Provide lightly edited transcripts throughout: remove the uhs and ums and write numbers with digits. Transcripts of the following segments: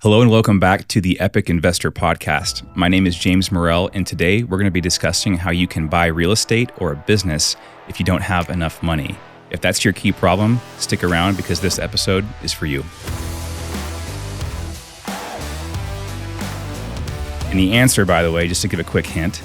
Hello and welcome back to the Epic Investor Podcast. My name is James Morrell, and today we're going to be discussing how you can buy real estate or a business if you don't have enough money. If that's your key problem, stick around because this episode is for you. And the answer, by the way, just to give a quick hint,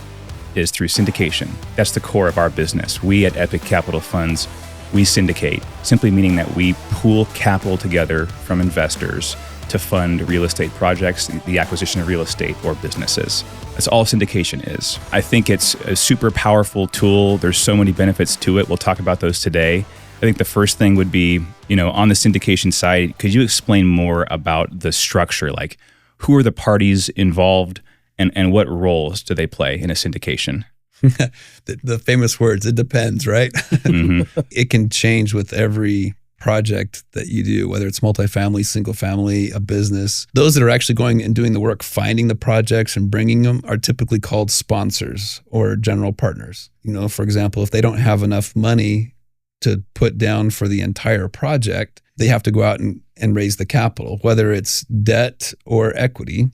is through syndication. That's the core of our business. We at Epic Capital Funds, we syndicate, simply meaning that we pool capital together from investors to fund real estate projects, the acquisition of real estate or businesses. That's all syndication is. I think it's a super powerful tool. There's so many benefits to it. We'll talk about those today. I think the first thing would be, on the syndication side, could you explain more about the structure? Like, who are the parties involved and what roles do they play in a syndication? The famous words, it depends, right? Mm-hmm. It can change with every project that you do, whether it's multifamily, single family, a business. Those that are actually going and doing the work, finding the projects and bringing them are typically called sponsors or general partners. For example, if they don't have enough money to put down for the entire project, they have to go out and raise the capital, whether it's debt or equity.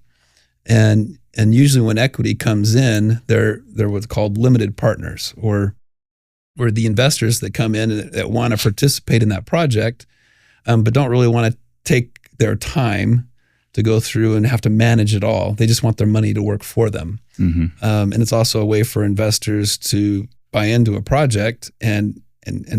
And usually when equity comes in, they're what's called limited partners, or the investors that come in and that want to participate in that project, but don't really want to take their time to go through and have to manage it all. They just want their money to work for them. Mm-hmm. And it's also a way for investors to buy into a project and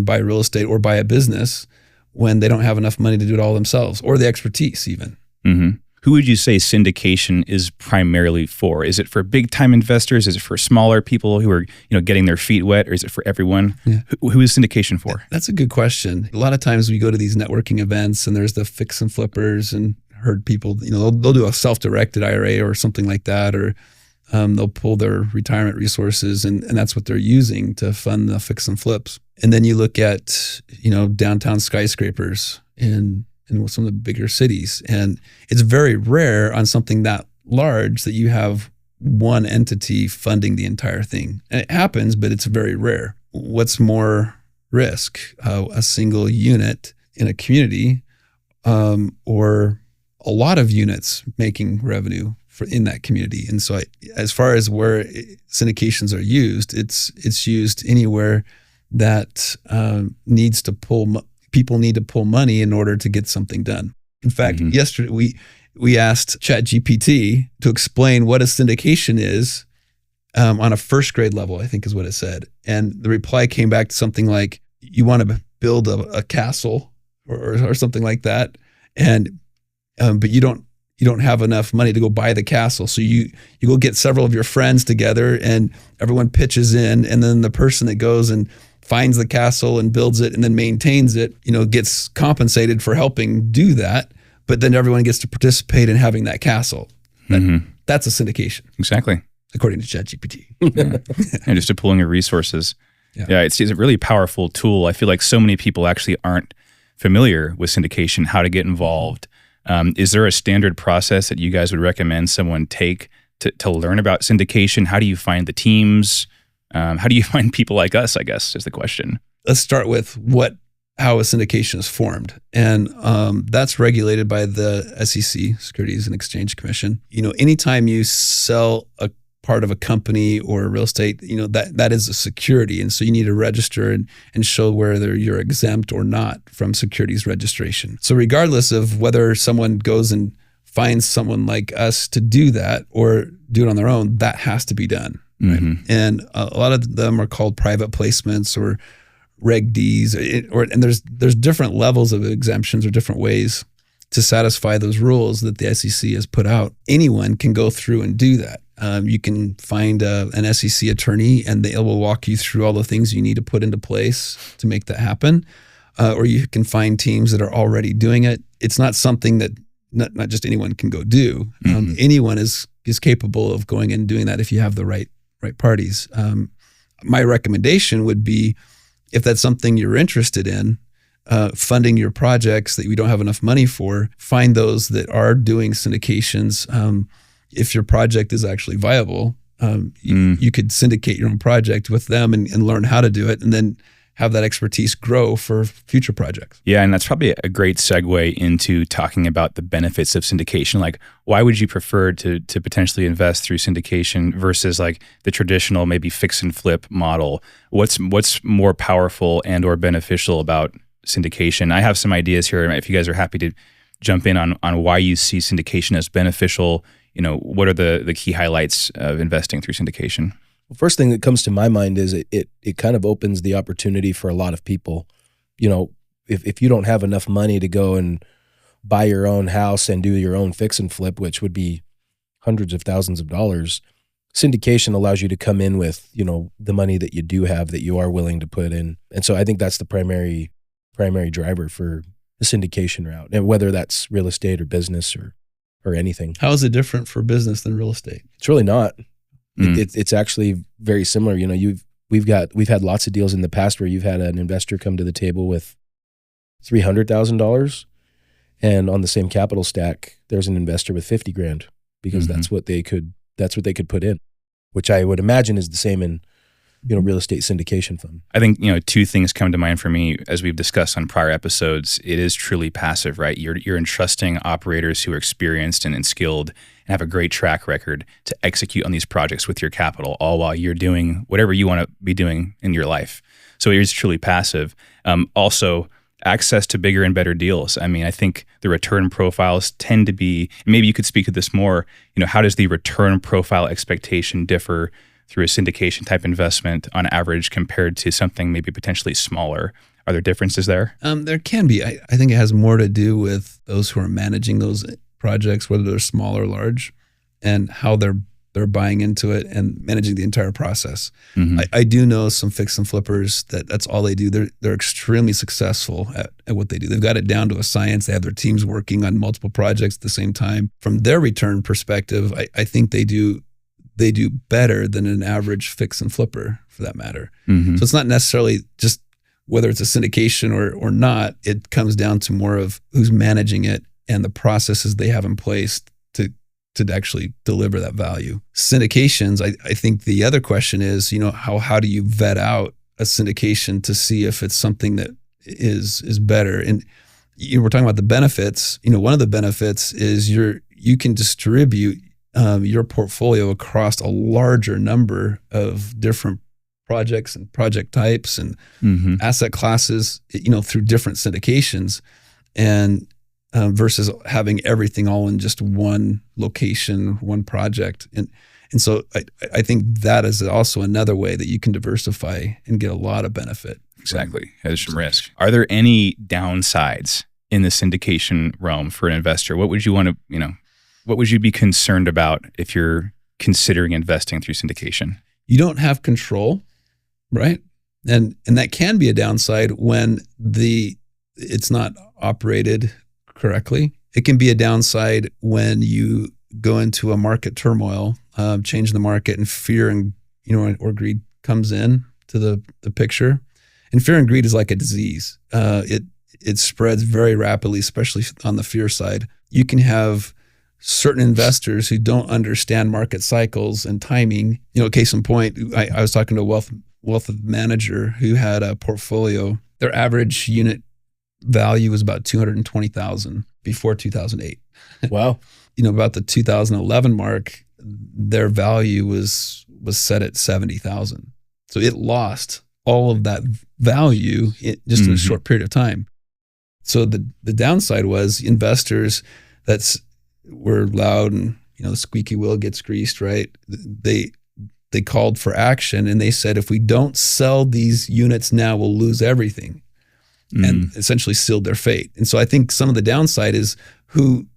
buy real estate or buy a business when they don't have enough money to do it all themselves, or the expertise even. Mm-hmm. Who would you say syndication is primarily for? Is it for big-time investors? Is it for smaller people who are, getting their feet wet, or is it for everyone? Yeah. Who is syndication for? That's a good question. A lot of times we go to these networking events, and there's the fix and flippers, and heard people, they'll do a self-directed IRA or something like that, or they'll pull their retirement resources, and that's what they're using to fund the fix and flips. And then you look at, downtown skyscrapers in some of the bigger cities. And it's very rare on something that large that you have one entity funding the entire thing. And it happens, but it's very rare. What's more risk? A single unit in a community, or a lot of units making revenue in that community. And so as far as where syndications are used, it's used anywhere that people need to pull money in order to get something done. In fact, yesterday we asked ChatGPT to explain what a syndication is on a first grade level, I think is what it said. And the reply came back to something like, you want to build a castle or something like that, and but you don't have enough money to go buy the castle. So you go get several of your friends together and everyone pitches in, and then the person that goes and finds the castle and builds it and then maintains it, gets compensated for helping do that, but then everyone gets to participate in having that castle. That's a syndication. Exactly. According to ChatGPT. And just a pooling of resources. Yeah, it's a really powerful tool. I feel like so many people actually aren't familiar with syndication, how to get involved. Is there a standard process that you guys would recommend someone take to learn about syndication? How do you find the teams? How do you find people like us, I guess, is the question. Let's start with how a syndication is formed. And that's regulated by the SEC, Securities and Exchange Commission. Anytime you sell a part of a company or real estate, that is a security. And so you need to register and show whether you're exempt or not from securities registration. So regardless of whether someone goes and finds someone like us to do that or do it on their own, that has to be done. Right? And a lot of them are called private placements or Reg Ds, and there's different levels of exemptions or different ways to satisfy those rules that the SEC has put out. Anyone can go through and do that. You can find an SEC attorney, and they will walk you through all the things you need to put into place to make that happen. Or you can find teams that are already doing it. It's not something that not just anyone can go do. Anyone is capable of going and doing that if you have the right parties. My recommendation would be, if that's something you're interested in, funding your projects that we don't have enough money for, find those that are doing syndications. If your project is actually viable, you could syndicate your own project with them and learn how to do it, and then have that expertise grow for future projects. Yeah, and that's probably a great segue into talking about the benefits of syndication. Like, why would you prefer to potentially invest through syndication versus like the traditional maybe fix and flip model? What's more powerful and or beneficial about syndication? I have some ideas here. If you guys are happy to jump in on why you see syndication as beneficial, what are the key highlights of investing through syndication? Well, first thing that comes to my mind is it kind of opens the opportunity for a lot of people. If you don't have enough money to go and buy your own house and do your own fix and flip, which would be hundreds of thousands of dollars, syndication allows you to come in with, the money that you do have that you are willing to put in. And so I think that's the primary driver for the syndication route, and whether that's real estate or business or anything. How is it different for business than real estate? It's really not. It's actually very similar. We've had lots of deals in the past where you've had an investor come to the table with $300,000, and on the same capital stack, there's an investor with $50,000 because that's what they could put in, which I would imagine is the same in real estate syndication fund. I think, two things come to mind for me as we've discussed on prior episodes. It is truly passive, right? You're entrusting operators who are experienced and skilled and have a great track record to execute on these projects with your capital, all while you're doing whatever you want to be doing in your life. So it is truly passive. Also, access to bigger and better deals. I mean, I think the return profiles tend to be, maybe you could speak to this more, how does the return profile expectation differ through a syndication type investment on average compared to something maybe potentially smaller? Are there differences there? There can be. I think it has more to do with those who are managing those projects, whether they're small or large, and how they're buying into it and managing the entire process. I do know some fix and flippers that's all they do. They're extremely successful at what they do. They've got it down to a science. They have their teams working on multiple projects at the same time. From their return perspective, I think they do better than an average fix and flipper, for that matter. So it's not necessarily just whether it's a syndication or not. It comes down to more of who's managing it and the processes they have in place to actually deliver that value. Syndications, I think the other question is, how do you vet out a syndication to see if it's something that is better? And we're talking about the benefits. One of the benefits is you can distribute your portfolio across a larger number of different projects and project types and asset classes, through different syndications, and versus having everything all in just one location, one project. And so I think that is also another way that you can diversify and get a lot of benefit. Exactly. There's some risk. Are there any downsides in the syndication realm for an investor? What would you want to, what would you be concerned about if you're considering investing through syndication? You don't have control, right? And that can be a downside when it's not operated correctly. It can be a downside when you go into a market turmoil, change the market, and fear and or greed comes in to the picture. And fear and greed is like a disease. It spreads very rapidly, especially on the fear side. You can have certain investors who don't understand market cycles and timing. Case in point, I was talking to a wealth manager who had a portfolio. Their average unit value was about $220,000 before 2008. Wow. About the 2011 mark, their value was set at $70,000. So it lost all of that value just in a short period of time. So the downside was investors were loud and the squeaky wheel gets greased, right? They called for action and they said, if we don't sell these units now, we'll lose everything, and essentially sealed their fate. And so I think some of the downside is who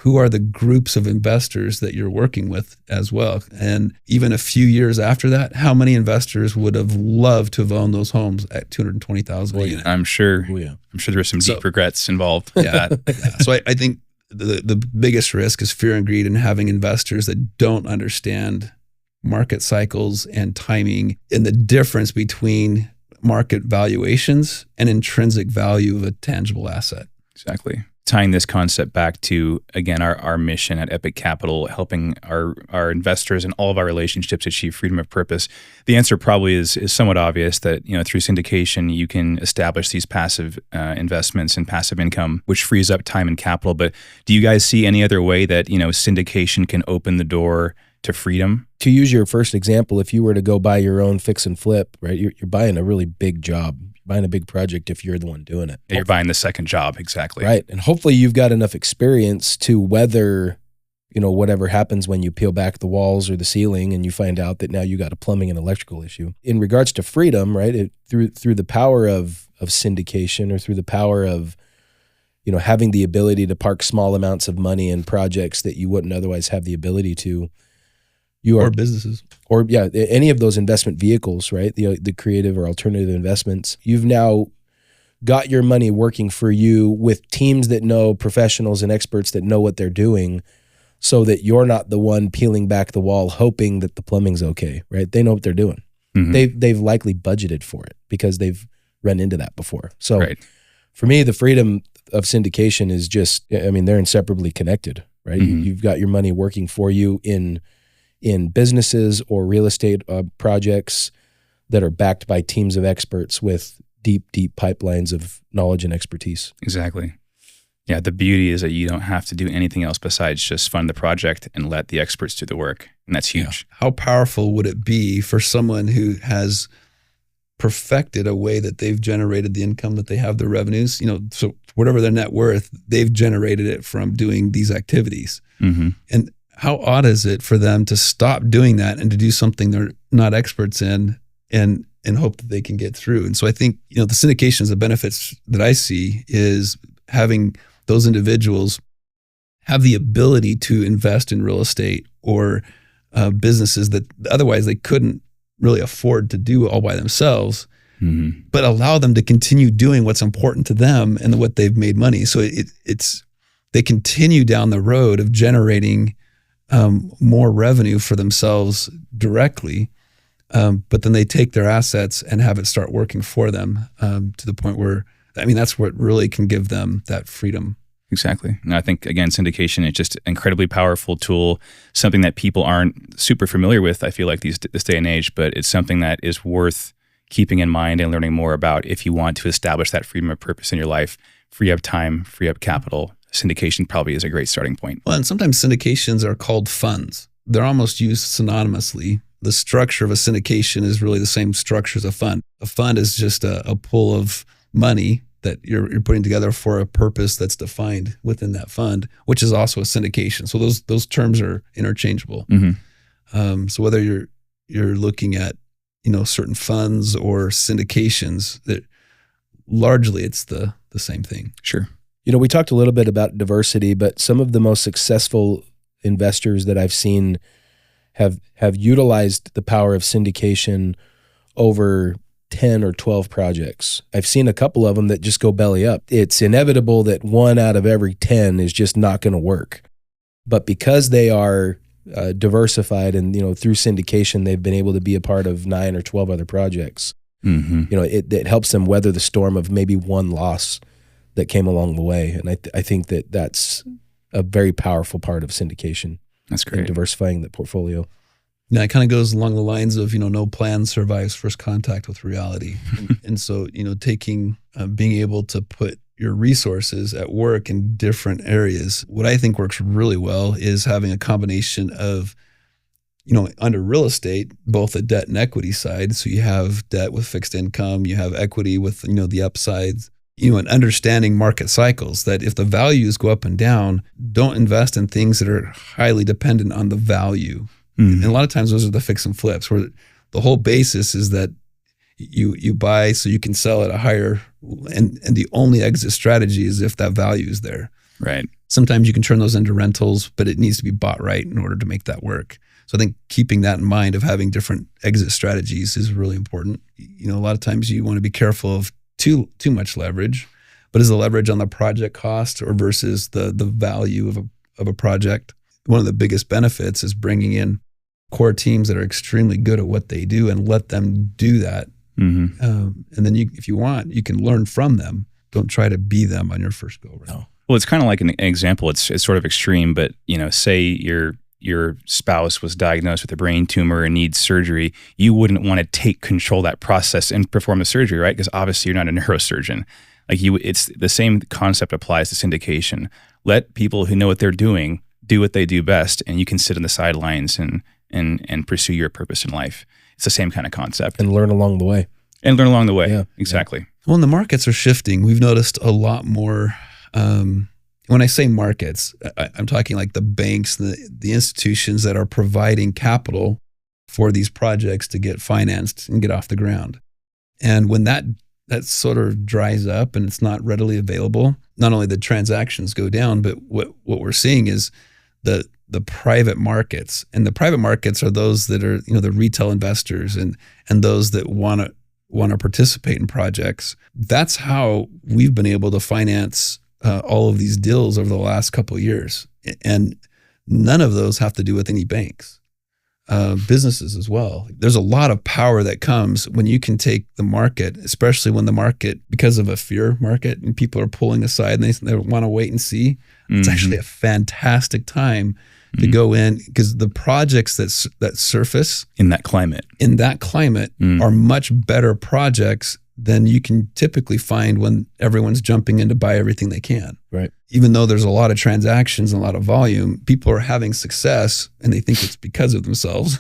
are the groups of investors that you're working with as well. And even a few years after that, how many investors would have loved to have owned those homes at $220,000 a unit? I'm sure. Oh, yeah. I'm sure there were some deep regrets involved with that. Yeah. So I think the biggest risk is fear and greed and having investors that don't understand market cycles and timing and the difference between market valuations and intrinsic value of a tangible asset. Exactly. tying this concept back to, again, our mission at Epic Capital, helping our investors and all of our relationships achieve freedom of purpose, the answer probably is somewhat obvious that, through syndication, you can establish these passive investments and passive income, which frees up time and capital. But do you guys see any other way that, syndication can open the door to freedom? To use your first example, if you were to go buy your own fix and flip, right, you're buying a really big job. Buying a big project if you're the one doing it. Yeah, you're buying the second job, exactly. Right. And hopefully you've got enough experience to weather, whatever happens when you peel back the walls or the ceiling and you find out that now you got a plumbing and electrical issue. In regards to freedom, right, through the power of syndication or through the power of, having the ability to park small amounts of money in projects that you wouldn't otherwise have the ability to. Or businesses. Or any of those investment vehicles, right? The creative or alternative investments. You've now got your money working for you with teams that know, professionals and experts that know what they're doing, so that you're not the one peeling back the wall hoping that the plumbing's okay, right? They know what they're doing. Mm-hmm. They've likely budgeted for it because they've run into that before. So for me, the freedom of syndication is just, they're inseparably connected, right? Mm-hmm. You've got your money working for you in businesses or real estate projects that are backed by teams of experts with deep pipelines of knowledge and expertise. Exactly. Yeah, the beauty is that you don't have to do anything else besides just fund the project and let the experts do the work. And that's huge. Yeah. How powerful would it be for someone who has perfected a way that they've generated the income, that they have the revenues, so whatever their net worth, they've generated it from doing these activities. Mm-hmm. And how odd is it for them to stop doing that and to do something they're not experts in and hope that they can get through? And so I think, the syndications, the benefits that I see is having those individuals have the ability to invest in real estate or businesses that otherwise they couldn't really afford to do all by themselves, but allow them to continue doing what's important to them and what they've made money. So they continue down the road of generating more revenue for themselves directly, but then they take their assets and have it start working for them to the point where, that's what really can give them that freedom. Exactly. And I think, again, syndication is just an incredibly powerful tool, something that people aren't super familiar with, I feel like, this day and age, but it's something that is worth keeping in mind and learning more about if you want to establish that freedom of purpose in your life, free up time, free up capital. Syndication probably is a great starting point. Well, and sometimes syndications are called funds. They're almost used synonymously. The structure of a syndication is really the same structure as a fund. A fund is just a pool of money that you're putting together for a purpose that's defined within that fund, which is also a syndication. So those terms are interchangeable. Mm-hmm. So whether you're looking at certain funds or syndications, that largely it's the same thing. Sure. We talked a little bit about diversity, but some of the most successful investors that I've seen have utilized the power of syndication over 10 or 12 projects. I've seen a couple of them that just go belly up. It's inevitable that 1 out of every 10 is just not going to work. But because they are diversified and, through syndication, they've been able to be a part of 9 or 12 other projects. Mm-hmm. It helps them weather the storm of maybe one loss that came along the way. And I think that that's a very powerful part of syndication. That's great. And diversifying the portfolio. Yeah, it kind of goes along the lines of, no plan survives first contact with reality. And so, taking, being able to put your resources at work in different areas. What I think works really well is having a combination of, under real estate, both the debt and equity side. So you have debt with fixed income, you have equity with, the upsides, and understanding market cycles, that if the values go up and down, don't invest in things that are highly dependent on the value. Mm-hmm. And a lot of times those are the fix and flips, where the whole basis is that you buy so you can sell at a higher, and the only exit strategy is if that value is there. Right. Sometimes you can turn those into rentals, but it needs to be bought right in order to make that work. So I think keeping that in mind of having different exit strategies is really important. A lot of times you want to be careful of too much leverage, but is the leverage on the project cost or versus the value of a project? One of the biggest benefits is bringing in core teams that are extremely good at what they do and let them do that. Mm-hmm. And then if you want, you can learn from them. Don't try to be them on your first go around. No. Well, it's kind of like an example. It's sort of extreme, but say your spouse was diagnosed with a brain tumor and needs surgery. You wouldn't want to take control of that process and perform the surgery, right? Because obviously you're not a neurosurgeon. It's the same concept applies to syndication. Let people who know what they're doing do what they do best, and you can sit on the sidelines and pursue your purpose in life. It's the same kind of concept. And learn along the way. Yeah, exactly. Yeah. Well, and the markets are shifting. We've noticed a lot more. When I say markets, I'm talking like the banks, the institutions that are providing capital for these projects to get financed and get off the ground. And when that sort of dries up and it's not readily available, not only the transactions go down, but what we're seeing is the private markets. And the private markets are those that are, the retail investors and those that want to participate in projects. That's how we've been able to finance all of these deals over the last couple of years. And none of those have to do with any banks. Businesses as well. There's a lot of power that comes when you can take the market, especially when the market, because of a fear market and people are pulling aside and they want to wait and see. It's actually a fantastic time to go in, because the projects that surface in that climate are much better projects than you can typically find when everyone's jumping in to buy everything they can. Right. Even though there's a lot of transactions and a lot of volume, people are having success and they think it's because of themselves.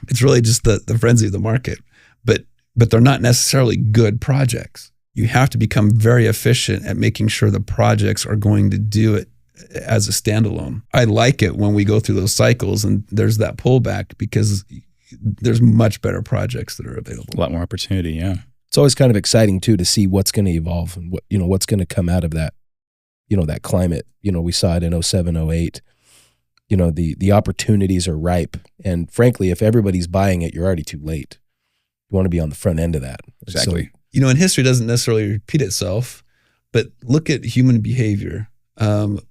It's really just the frenzy of the market. But they're not necessarily good projects. You have to become very efficient at making sure the projects are going to do it as a standalone. I like it when we go through those cycles and there's that pullback, because there's much better projects that are available. A lot more opportunity, yeah. It's always kind of exciting too to see what's going to evolve and what's going to come out of that, that climate. We saw it in 07, 08. The opportunities are ripe. And frankly, if everybody's buying it, you're already too late. You want to be on the front end of that. Exactly. So, and history doesn't necessarily repeat itself, but look at human behavior.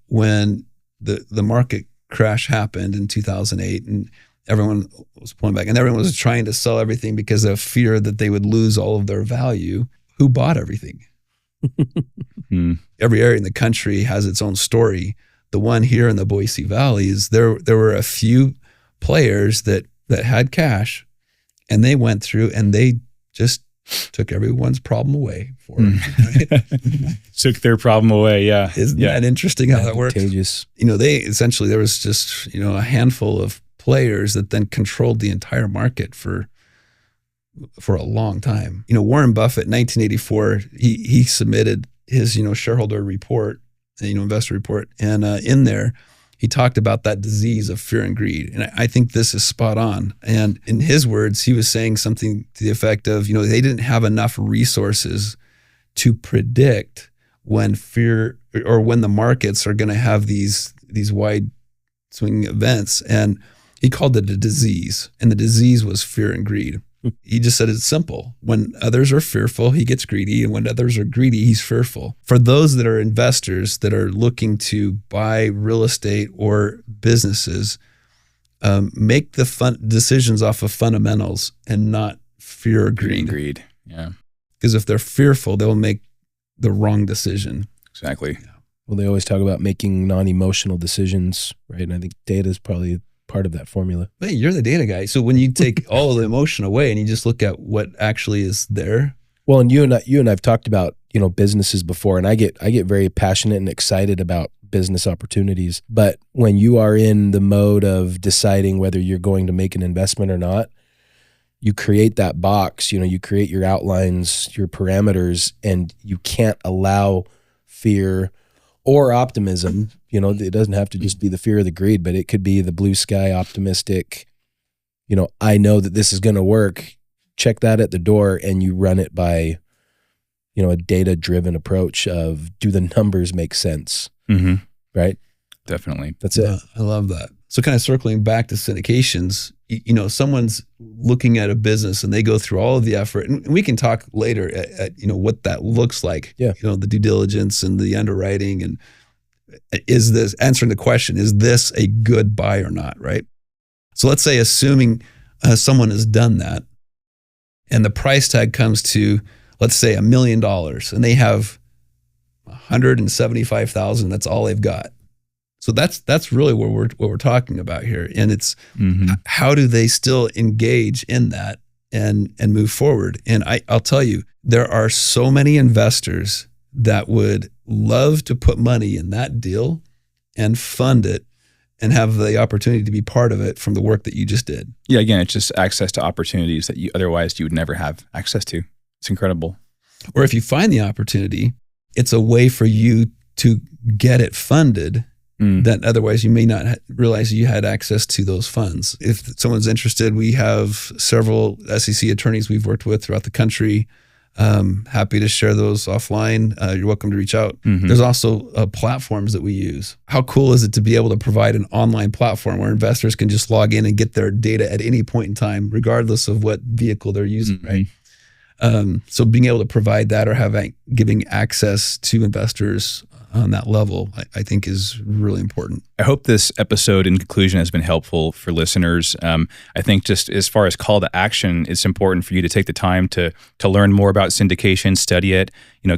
When the market crash happened in 2008 and everyone was pulling back and everyone was trying to sell everything because of fear that they would lose all of their value, who bought everything? Every area in the country has its own story. The one here in the Boise Valley is there were a few players that had cash, and they went through and they just took everyone's problem away for them. Right? Took their problem away, yeah. Isn't that interesting how that works? They essentially, there was just, a handful of players that then controlled the entire market for a long time. Warren Buffett in 1984, he submitted his, shareholder report, investor report. And in there, he talked about that disease of fear and greed. And I think this is spot on. And in his words, he was saying something to the effect of, they didn't have enough resources to predict when fear or when the markets are going to have these wide swing events. And he called it a disease. And the disease was fear and greed. He just said it's simple. When others are fearful, he gets greedy. And when others are greedy, he's fearful. For those that are investors that are looking to buy real estate or businesses, make the decisions off of fundamentals and not fear or greed. Greed, yeah. Because if they're fearful, they'll make the wrong decision. Exactly. Yeah. Well, they always talk about making non-emotional decisions, right? And I think data is probably part of that formula. Hey, you're the data guy. So when you take all of the emotion away and you just look at what actually is there. Well, and you and I've talked about, businesses before, and I get very passionate and excited about business opportunities. But when you are in the mode of deciding whether you're going to make an investment or not, you create that box, you create your outlines, your parameters, and you can't allow fear or optimism. It doesn't have to just be the fear or the greed, but it could be the blue sky optimistic, I know that this is going to work. Check that at the door, and you run it by, a data-driven approach of, do the numbers make sense? Mm-hmm. Right? Definitely. That's it. I love that. So kind of circling back to syndications, someone's looking at a business and they go through all of the effort, and we can talk later at what that looks like. Yeah. The due diligence and the underwriting, and is this answering the question, is this a good buy or not, right? So let's say, assuming someone has done that and the price tag comes to, let's say, $1 million, and they have $175,000. That's all they've got. So that's really what we're talking about here. And it's how do they still engage in that and move forward? And I'll tell you, there are so many investors that would love to put money in that deal and fund it and have the opportunity to be part of it from the work that you just did. Yeah, again, it's just access to opportunities that you would never have access to. It's incredible. Or if you find the opportunity, it's a way for you to get it funded that otherwise you may not realize you had access to those funds. If someone's interested, we have several SEC attorneys we've worked with throughout the country. Happy to share those offline. You're welcome to reach out. There's also platforms that we use. How cool is it to be able to provide an online platform where investors can just log in and get their data at any point in time, regardless of what vehicle they're using, right? So being able to provide that or giving access to investors on that level, I think is really important. I hope this episode in conclusion has been helpful for listeners. I think just as far as call to action, it's important for you to take the time to learn more about syndication, study it,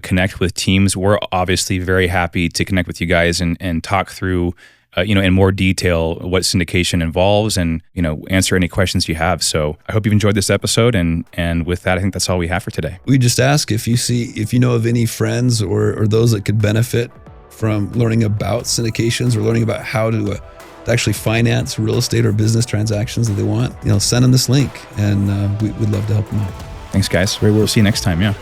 connect with teams. We're obviously very happy to connect with you guys and talk through in more detail what syndication involves and, answer any questions you have. So I hope you've enjoyed this episode. And with that, I think that's all we have for today. We just ask if you know of any friends or those that could benefit from learning about syndications or learning about how to actually finance real estate or business transactions that they want, send them this link and we'd love to help them out. Thanks, guys. We'll see you next time. Yeah.